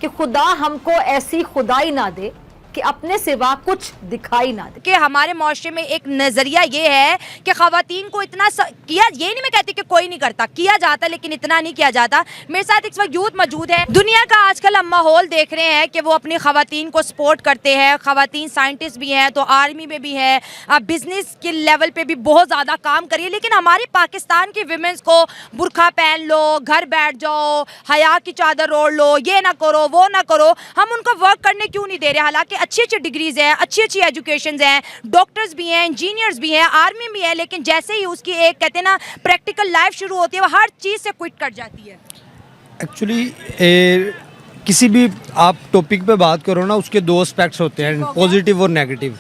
कि खुदा हमको ऐसी खुदाई ना दे कि अपने सिवा कुछ दिखाई ना दे। कि हमारे माशरे में एक नज़रिया ये है कि ख़वातीन को इतना किया, ये नहीं मैं कहती कि कोई नहीं करता, किया जाता लेकिन इतना नहीं किया जाता। मेरे साथ इस वक्त यूथ मौजूद है। दुनिया का आजकल हम माहौल देख रहे हैं कि वो अपनी ख़वातीन को सपोर्ट करते हैं। ख़वातीन साइंटिस्ट भी हैं तो आर्मी में भी है, बिजनेस के लेवल पे भी बहुत ज़्यादा काम करिए। लेकिन हमारे पाकिस्तान की विमेंस को बुरखा पहन लो, घर बैठ जाओ, हया की चादर ओढ़ लो, ये ना करो वो ना करो, हम उनको वर्क करने क्यों नहीं दे रहे? हालांकि अच्छी अच्छी डिग्रीज हैं, अच्छी अच्छी एजुकेशन हैं, डॉक्टर्स भी हैं, इंजीनियर्स भी हैं, आर्मी भी है, लेकिन जैसे ही उसकी एक कहते हैं ना प्रैक्टिकल लाइफ शुरू होती है वो हर चीज़ से क्विट कर जाती है। एक्चुअली किसी भी आप टॉपिक पे बात करो ना, उसके दो एस्पेक्ट्स होते हैं, पॉजिटिव और नेगेटिव।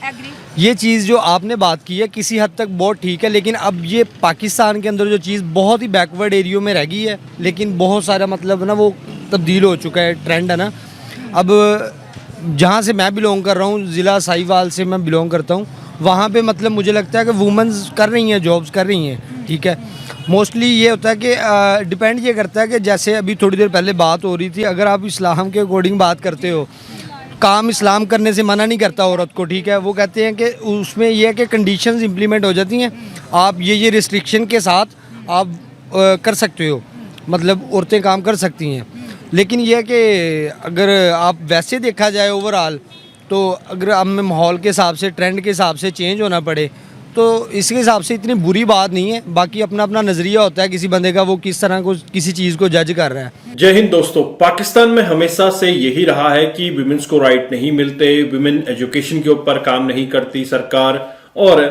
ये चीज़ जो आपने बात की है किसी हद तक बहुत ठीक है, लेकिन अब ये पाकिस्तान के अंदर जो चीज़ बहुत ही बैकवर्ड एरियो में रह गई है, लेकिन बहुत सारा मतलब ना वो तब्दील हो चुका है, ट्रेंड है ना। अब जहाँ से मैं बिलोंग कर रहा हूँ, ज़िला साहिवाल से मैं बिलोंग करता हूँ, वहाँ पे मतलब मुझे लगता है कि वुमेन्स कर रही हैं, जॉब्स कर रही हैं, ठीक है। मोस्टली ये होता है कि डिपेंड ये करता है कि जैसे अभी थोड़ी देर पहले बात हो रही थी, अगर आप इस्लाम के अकॉर्डिंग बात करते हो, काम इस्लाम करने से मना नहीं करता औरत को, ठीक है। वो कहते हैं कि उसमें यह है कि कंडीशंस इम्प्लीमेंट हो जाती हैं, आप ये रिस्ट्रिक्शन के साथ आप कर सकते हो, मतलब औरतें काम कर सकती हैं। लेकिन यह है कि अगर आप वैसे देखा जाए ओवरऑल, तो अगर हमें माहौल के हिसाब से, ट्रेंड के हिसाब से चेंज होना पड़े, तो इसके हिसाब से इतनी बुरी बात नहीं है। बाकी अपना अपना नज़रिया होता है किसी बंदे का, वो किस तरह को किसी चीज़ को जज कर रहा है। जय हिंद दोस्तों। पाकिस्तान में हमेशा से यही रहा है कि विमेंस को राइट नहीं मिलते, विमेन एजुकेशन के ऊपर काम नहीं करती सरकार, और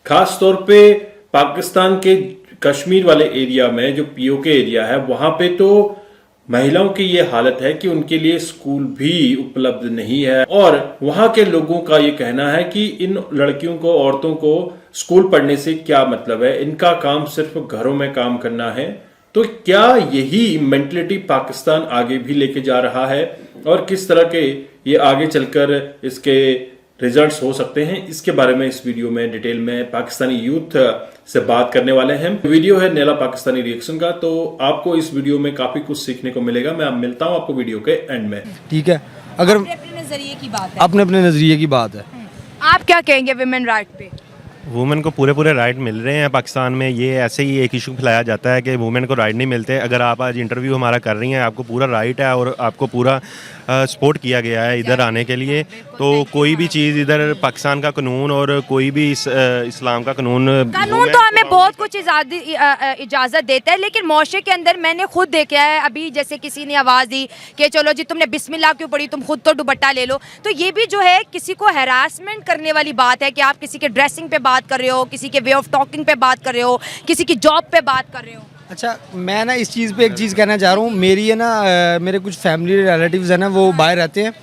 खास तौर पे पाकिस्तान के कश्मीर वाले एरिया में जो पीओके एरिया है, वहां पे तो महिलाओं की ये हालत है कि उनके लिए स्कूल भी उपलब्ध नहीं है, और वहां के लोगों का ये कहना है कि इन लड़कियों को, औरतों को स्कूल पढ़ने से क्या मतलब है, इनका काम सिर्फ घरों में काम करना है। तो क्या यही मेंटलिटी पाकिस्तान आगे भी लेके जा रहा है, और किस तरह के ये आगे चलकर इसके रिजल्ट्स हो सकते हैं, इसके बारे में इस वीडियो में डिटेल में पाकिस्तानी यूथ से बात करने वाले हैं। वीडियो है नेला पाकिस्तानी रिएक्शन का, तो आपको इस वीडियो में काफी कुछ सीखने को मिलेगा। मैं अब मिलता हूं आपको वीडियो के एंड में, ठीक है। अगर अपने नजरिए की बात है, अपने नज़रिए की बात है, आप क्या कहेंगे विमेन राइट पे? वुमेन को पूरे राइट मिल रहे हैं पाकिस्तान में। ये ऐसे ही एक इशू फैलाया जाता है कि वुमेन को राइट नहीं मिलते। अगर आप आज इंटरव्यू हमारा कर रही हैं, आपको पूरा राइट है और आपको पूरा सपोर्ट किया गया है इधर आने के लिए। तो कोई भी चीज़ इधर पाकिस्तान का कानून और कोई भी इस्लाम का कानून तो हमें बहुत कुछ इजाज़त देता है, लेकिन माशरे के अंदर मैंने खुद देखा है, अभी जैसे किसी ने आवाज़ दी कि चलो जी तुमने बिस्मिल्लाह क्यों पढ़ी, तुम खुद तो दुपट्टा ले लो, तो ये भी जो है किसी को हैरासमेंट करने वाली बात है कि आप किसी के ड्रेसिंग पे बात कर रहे हो, किसी के वे ऑफ टॉकिंग पे बात कर रहे हो, किसी की जॉब पे बात कर रहे हो। अच्छा, मैं ना इस चीज़ पे एक चीज़ कहना चाह रहा हूँ। मेरी है ना मेरे कुछ फैमिली रिलेटिव्स हैं ना, वो बाहर रहते हैं,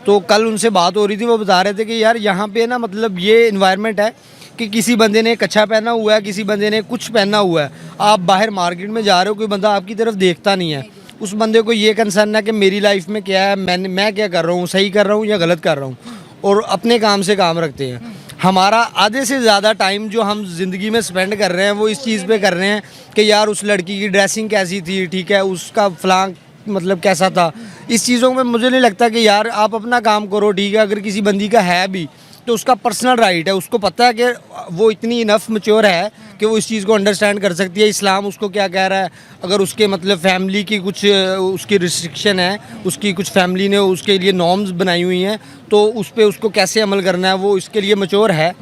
तो कल उनसे बात हो रही थी, वो बता रहे थे कि यार यहाँ पे ना मतलब ये इन्वायरमेंट है कि किसी बंदे ने कच्छा पहना हुआ है, किसी बंदे ने कुछ पहना हुआ है, आप बाहर मार्केट में जा रहे हो, कोई बंदा आपकी तरफ देखता नहीं है, उस बंदे को ये कंसर्न है कि मेरी लाइफ में क्या है, मैं क्या कर रहा हूँ, सही कर रहा हूँ या गलत कर रहा हूँ, और अपने काम से काम रखते हैं। हमारा आधे से ज़्यादा टाइम जो हम ज़िंदगी में स्पेंड कर रहे हैं वो इस चीज़ पे कर रहे हैं कि यार उस लड़की की ड्रेसिंग कैसी थी, ठीक है, उसका फलां मतलब कैसा था। इस चीज़ों में मुझे नहीं लगता कि यार आप अपना काम करो, ठीक है। अगर किसी बंदी का है भी तो उसका पर्सनल राइट है, उसको पता है कि वो इतनी इनफ मैच्योर है कि वो इस चीज़ को अंडरस्टैंड कर सकती है, इस्लाम उसको क्या कह रहा है। अगर उसके मतलब फैमिली की कुछ उसकी रिस्ट्रिक्शन है, उसकी कुछ फैमिली ने उसके लिए नॉर्म्स बनाई हुई हैं, तो उस पर उसको कैसे अमल करना है, वो इसके लिए मैच्योर है,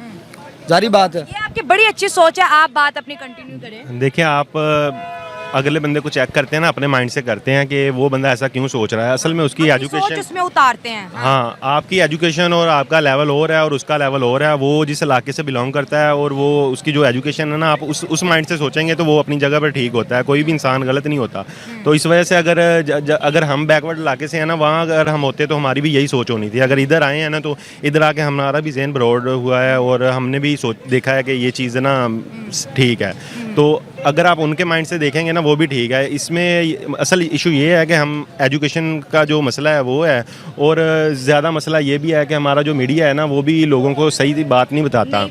जारी बात है। ये आपकी बड़ी अच्छी सोच है, आप बात अपनी कंटिन्यू करें। देखिए, आप अगले बंदे को चेक करते हैं ना, अपने माइंड से करते हैं कि वो बंदा ऐसा क्यों सोच रहा है। असल में उसकी एजुकेशन उसमें उतारते हैं। हाँ, आपकी एजुकेशन और आपका लेवल और है और उसका लेवल और है। वो जिस इलाके से बिलोंग करता है और वो उसकी जो एजुकेशन है ना, आप उस माइंड से सोचेंगे तो वो अपनी जगह पर ठीक होता है। कोई भी इंसान गलत नहीं होता। तो इस वजह से अगर हम बैकवर्ड इलाके से हैं ना, वहाँ अगर हम होते तो हमारी भी यही सोच होनी थी। अगर इधर आए हैं ना, तो इधर आके हमारा भी ज़हन ब्रॉड हुआ है और हमने भी देखा है कि ये चीज़ ना ठीक है। तो अगर आप उनके माइंड से देखेंगे ना वो भी ठीक है। इसमें असल इशू ये है कि हम एजुकेशन का जो मसला है वो है, और ज़्यादा मसला ये भी है कि हमारा जो मीडिया है ना वो भी लोगों को सही बात नहीं बताता।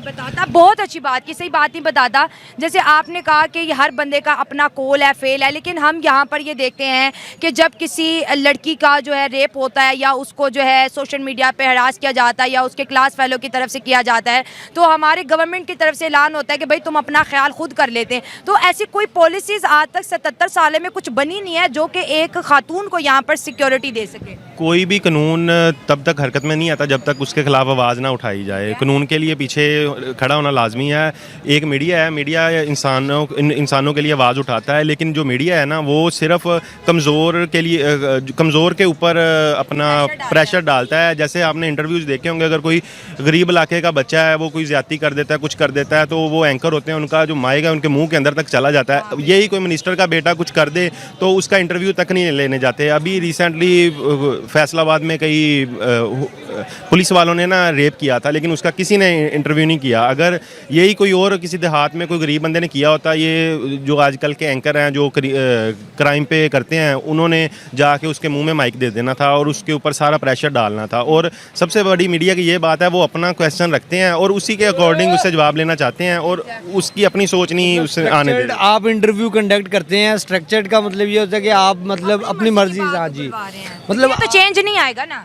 बहुत अच्छी बात की, सही बात नहीं बताता। जैसे आपने कहा कि ये हर बंदे का अपना कोल है, फेल है, लेकिन हम यहाँ पर ये देखते हैं कि जब किसी लड़की का जो है रेप होता है या उसको जो है सोशल मीडिया पे हरास किया जाता है या उसके क्लास फेलो की तरफ से किया जाता है, तो हमारे गवर्नमेंट की तरफ से ऐलान होता है कि भाई तुम अपना ख्याल खुद कर लेते हैं। तो ऐसी कोई पॉलिसीज आज तक 77 साल में कुछ बनी नहीं है जो कि एक खातून को यहाँ पर सिक्योरिटी दे सके। कोई भी कानून तब तक हरकत में नहीं आता जब तक उसके खिलाफ आवाज़ ना उठाई जाए। कानून के लिए पीछे खड़ा होना लाजमी है। एक मीडिया है, मीडिया इंसानों के लिए आवाज़ उठाता है, लेकिन जो मीडिया है ना वो सिर्फ कमज़ोर के ऊपर अपना प्रेशर डालता है। जैसे आपने इंटरव्यूज़ देखे होंगे, अगर कोई गरीब इलाके का बच्चा है वो कोई ज़्यादती कर देता है, कुछ कर देता है, तो वो एंकर होते हैं, उनका जो माइक है उनके मुंह के अंदर तक चला जाता है। यही कोई मिनिस्टर का बेटा कुछ कर दे तो उसका इंटरव्यू तक नहीं लेने जाते। अभी रिसेंटली फैसलाबाद में कई पुलिस वालों ने ना रेप किया था, लेकिन उसका किसी ने इंटरव्यू नहीं किया। अगर यही कोई और किसी देहात में कोई गरीब बंदे ने किया होता, ये जो आजकल के एंकर हैं जो क्राइम पे करते हैं, उन्होंने जाके उसके मुंह में माइक दे देना था और उसके ऊपर सारा प्रेशर डालना था। और सबसे बड़ी मीडिया की ये बात है, वो अपना क्वेश्चन रखते हैं और उसी के अकॉर्डिंग उससे जवाब लेना चाहते हैं और उसकी अपनी सोच नहीं उससे आने देते। आप इंटरव्यू कंडक्ट करते हैं, स्ट्रक्चर्ड का मतलब ये होता है कि आप मतलब अपनी मर्जी से, हाँ जी, मतलब तो चेंज नहीं आएगा ना।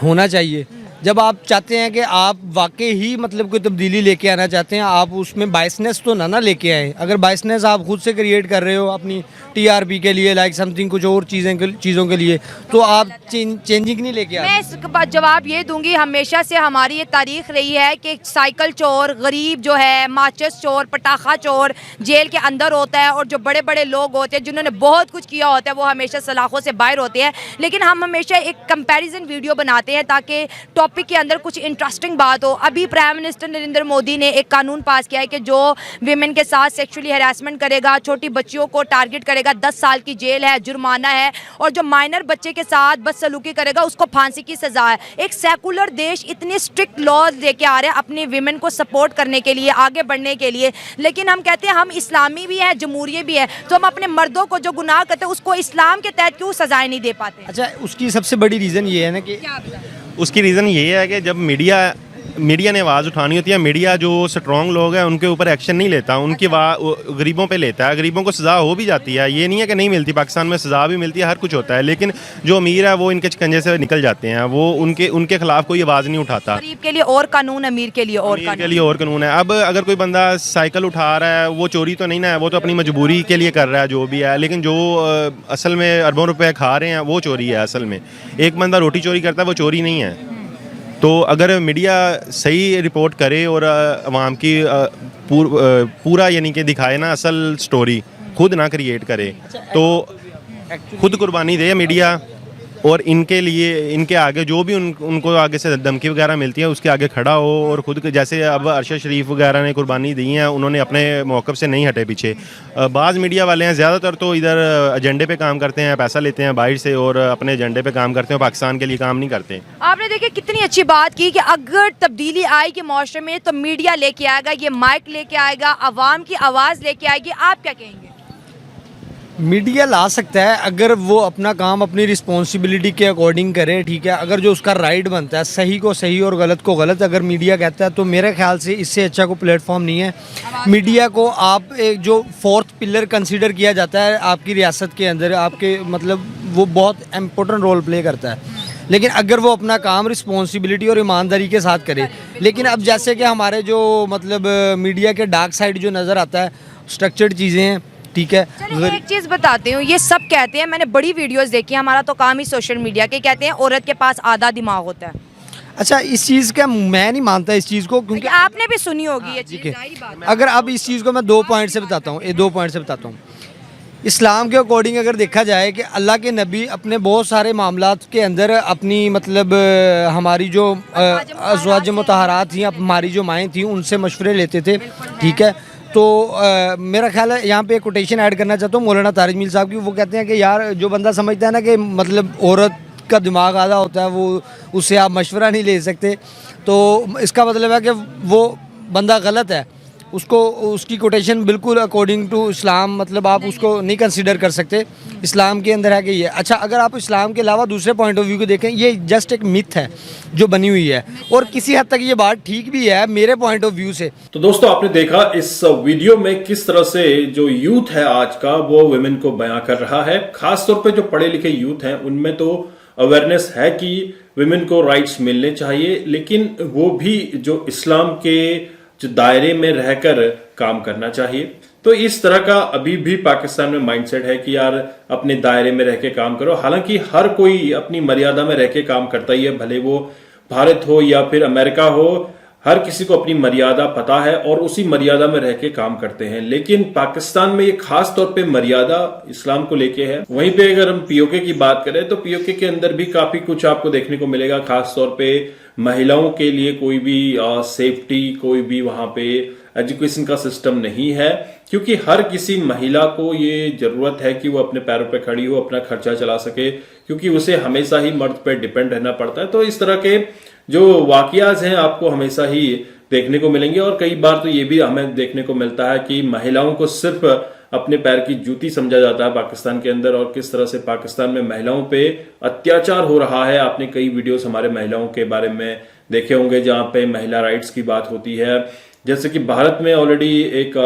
होना चाहिए। जब आप चाहते हैं कि आप वाकई ही मतलब कोई तब्दीली लेके आना चाहते हैं, आप उसमें बायसनेस तो ना लेके आए। अगर बायसनेस आप खुद से क्रिएट कर रहे हो अपनी टीआरपी के लिए, लाइक समथिंग कुछ और चीज़ों के लिए, तो आप चेंजिंग नहीं लेके आए। मैं इसके बाद जवाब ये दूंगी, हमेशा से हमारी ये तारीख रही है कि साइकिल चोर, गरीब जो है, माचिस चोर, पटाखा चोर जेल के अंदर होता है, और जो बड़े बड़े लोग होते हैं जिन्होंने बहुत कुछ किया होता है वो हमेशा सलाखों से बाहर होते हैं। लेकिन हम हमेशा एक कंपैरिजन वीडियो बनाते हैं ताकि टॉपिक के अंदर कुछ इंटरेस्टिंग बात हो। अभी प्राइम मिनिस्टर नरेंद्र मोदी ने एक कानून पास किया है कि जो विमेन के साथ सेक्सुअली हैरेसमेंट करेगा, छोटी बच्चियों को टारगेट करेगा, 10 साल की जेल है, जुर्माना है, और जो माइनर बच्चे के साथ बदसलूकी करेगा उसको फांसी की सजा है। एक सेकुलर देश इतने स्ट्रिक्ट लॉज लेके आ रहे हैं अपने विमेन को सपोर्ट करने के लिए, आगे बढ़ने के लिए, लेकिन हम कहते हैं हम इस्लामी भी है, जमहूरियत भी है, तो हम अपने मर्दों को जो गुनाह करते हैं उसको इस्लाम के तहत क्यों सजाएं नहीं दे पाते? अच्छा, उसकी सबसे बड़ी रीज़न ये है ना कि उसकी रीज़न ये है कि जब मीडिया ने आवाज़ उठानी होती है, मीडिया जो स्ट्रॉन्ग लोग हैं उनके ऊपर एक्शन नहीं लेता, उनकी गरीबों पे लेता है। गरीबों को सज़ा हो भी जाती है, ये नहीं है कि नहीं मिलती, पाकिस्तान में सज़ा भी मिलती है, हर कुछ होता है, लेकिन जो अमीर है वो इनके शिकंजे से निकल जाते हैं, वो उनके खिलाफ कोई आवाज़ नहीं उठाता। गरीब के लिए और कानून, अमीर के लिए और कानून है। अब अगर कोई बंदा साइकिल उठा रहा है, वो चोरी तो नहीं ना है, वो तो अपनी मजबूरी के लिए कर रहा है जो भी है, लेकिन जो असल में अरबों रुपए खा रहे हैं वो चोरी है। असल में एक बंदा रोटी चोरी करता है, वो चोरी नहीं है। तो अगर मीडिया सही रिपोर्ट करे और आवाम की पूरा यानी कि दिखाए ना असल स्टोरी, खुद ना क्रिएट करे, तो खुद कुर्बानी दे मीडिया, और इनके लिए इनके आगे जो भी उनको आगे से धमकी वगैरह मिलती है उसके आगे खड़ा हो, और खुद जैसे अब अरशद शरीफ वगैरह ने कुर्बानी दी है, उन्होंने अपने मौक़िफ़ से नहीं हटे पीछे। बाज़ मीडिया वाले हैं ज़्यादातर तो इधर एजेंडे पे काम करते हैं, पैसा लेते हैं बाहर से और अपने एजेंडे पे काम करते हैं, पाकिस्तान के लिए काम नहीं करते। आपने देखिए कितनी अच्छी बात की कि अगर तब्दीली आएगी माशरे में तो मीडिया लेके आएगा, ये माइक लेके आएगा, आवाम की आवाज़ लेके आएगी। आप क्या कहेंगे? मीडिया ला सकता है अगर वो अपना काम अपनी रिस्पॉन्सिबिलिटी के अकॉर्डिंग करे, ठीक है। अगर जो उसका राइट बनता है, सही को सही और गलत को गलत अगर मीडिया कहता है, तो मेरे ख्याल से इससे अच्छा कोई प्लेटफॉर्म नहीं है। मीडिया को आप एक जो फोर्थ पिलर कंसीडर किया जाता है आपकी रियासत के अंदर, आपके मतलब वो बहुत इम्पोर्टेंट रोल प्ले करता है, लेकिन अगर वो अपना काम रिस्पॉन्सिबिलिटी और ईमानदारी के साथ करे। लेकिन अब जैसे कि हमारे जो मतलब मीडिया के डार्क साइड जो नज़र आता है, स्ट्रक्चर्ड चीज़ें हैं, ठीक है। एक चीज़ बताती हूँ, ये सब कहते हैं, मैंने बड़ी वीडियोस देखी, हमारा तो काम ही सोशल मीडिया के, कहते हैं औरत के पास आधा दिमाग होता है। अच्छा, इस चीज़ का मैं नहीं मानता इस चीज़ को, क्योंकि आपने भी सुनी होगी ये चीज़, जाहिर बात है। अगर अब इस चीज़ को मैं 2 पॉइंट से बताता हूँ। इस्लाम के अकॉर्डिंग अगर देखा जाए कि अल्लाह के नबी अपने बहुत सारे मामलात के अंदर अपनी मतलब हमारी जो अज़वाज मुतहरात थी, हमारी जो माएँ थी, उनसे मशवरे लेते थे, ठीक है। तो मेरा ख्याल है यहाँ पे एक कोटेशन ऐड करना चाहता हूँ मौलाना तारिक मीर साहब की। वो कहते हैं कि यार जो बंदा समझता है ना कि मतलब औरत का दिमाग आधा होता है, वो उससे आप मशवरा नहीं ले सकते, तो इसका मतलब है कि वो बंदा गलत है। उसको उसकी कोटेशन बिल्कुल अकॉर्डिंग टू इस्लाम, मतलब आप उसको नहीं कंसिडर कर सकते। इस्लाम के अंदर है कि ये अच्छा, अगर आप इस्लाम के अलावा दूसरे पॉइंट ऑफ व्यू को देखें, ये जस्ट एक मिथ है जो बनी हुई है, और किसी हद तक ये बात ठीक भी है मेरे पॉइंट ऑफ व्यू से। तो दोस्तों आपने देखा इस वीडियो में किस तरह से जो यूथ है आज का वो वुमेन को बयां कर रहा है। खासतौर पे जो पढ़े लिखे यूथ हैं उनमें तो अवेयरनेस है कि वुमेन को राइट्स मिलने चाहिए, लेकिन वो भी जो इस्लाम के जो दायरे में रहकर काम करना चाहिए। तो इस तरह का अभी भी पाकिस्तान में माइंडसेट है कि यार अपने दायरे में रह के काम करो। हालांकि हर कोई अपनी मर्यादा में रह के काम करता ही है, भले वो भारत हो या फिर अमेरिका हो, हर किसी को अपनी मर्यादा पता है और उसी मर्यादा में रह के काम करते हैं। लेकिन पाकिस्तान में ये खास तौर पे मर्यादा इस्लाम को लेके है। वहीं पे अगर हम पीओके की बात करें तो पीओके के अंदर भी काफी कुछ आपको देखने को मिलेगा। खास तौर पे महिलाओं के लिए कोई भी सेफ्टी, कोई भी वहां पे एजुकेशन का सिस्टम नहीं है, क्योंकि हर किसी महिला को ये जरूरत है कि वो अपने पैरों पे खड़ी हो, अपना खर्चा चला सके, क्योंकि उसे हमेशा ही मर्द पे डिपेंड रहना पड़ता है। तो इस तरह के जो वाकयात हैं आपको हमेशा ही देखने को मिलेंगे। और कई बार तो ये भी हमें देखने को मिलता है कि महिलाओं को सिर्फ अपने पैर की जूती समझा जाता है पाकिस्तान के अंदर, और किस तरह से पाकिस्तान में महिलाओं पे अत्याचार हो रहा है। आपने कई वीडियोस हमारे महिलाओं के बारे में देखे होंगे जहां पे महिला राइट्स की बात होती है। जैसे कि भारत में ऑलरेडी एक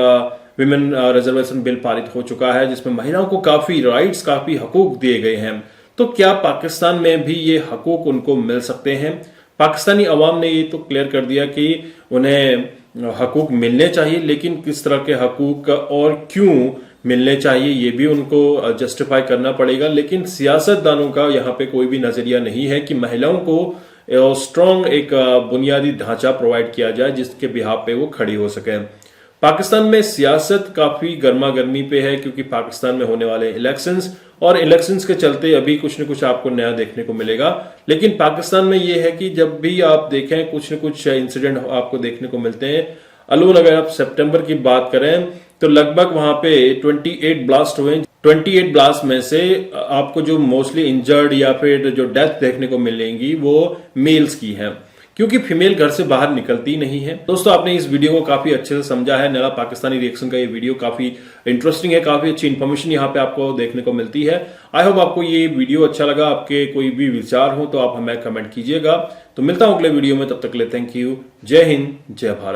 विमेन रिजर्वेशन बिल पारित हो चुका है जिसमें महिलाओं को काफी राइट्स, काफी हकूक दिए गए हैं। तो क्या पाकिस्तान में भी ये हकूक उनको मिल सकते हैं? पाकिस्तानी अवाम ने ये तो क्लियर कर दिया कि उन्हें हकूक मिलने चाहिए, लेकिन किस तरह के हकूक और क्यों मिलने चाहिए ये भी उनको जस्टिफाई करना पड़ेगा। लेकिन सियासतदानों का यहाँ पे कोई भी नजरिया नहीं है कि महिलाओं को स्ट्रॉन्ग एक बुनियादी ढांचा प्रोवाइड किया जाए जिसके बिहाफ पे वो खड़ी हो सके। पाकिस्तान में सियासत काफी गर्मा गर्मी पे है, क्योंकि पाकिस्तान में होने वाले इलेक्शंस, और इलेक्शंस के चलते अभी कुछ न कुछ आपको नया देखने को मिलेगा। लेकिन पाकिस्तान में ये है कि जब भी आप देखें कुछ न कुछ इंसिडेंट आपको देखने को मिलते हैं। अलून अगर आप सितंबर की बात करें तो लगभग वहां पे 28 ब्लास्ट हुए। 28 ब्लास्ट में से आपको जो मोस्टली इंजर्ड या फिर जो डेथ देखने को मिलेंगी वो मेल्स की है, क्योंकि फीमेल घर से बाहर निकलती नहीं है। दोस्तों आपने इस वीडियो को काफी अच्छे से समझा है। नया पाकिस्तानी रिएक्शन का ये वीडियो काफी इंटरेस्टिंग है, काफी अच्छी इन्फॉर्मेशन यहाँ पे आपको देखने को मिलती है। आई होप आपको ये वीडियो अच्छा लगा। आपके कोई भी विचार हो तो आप हमें कमेंट कीजिएगा। तो मिलता हूं अगले वीडियो में, तब तक के लिए थैंक यू। जय हिंद, जय भारत।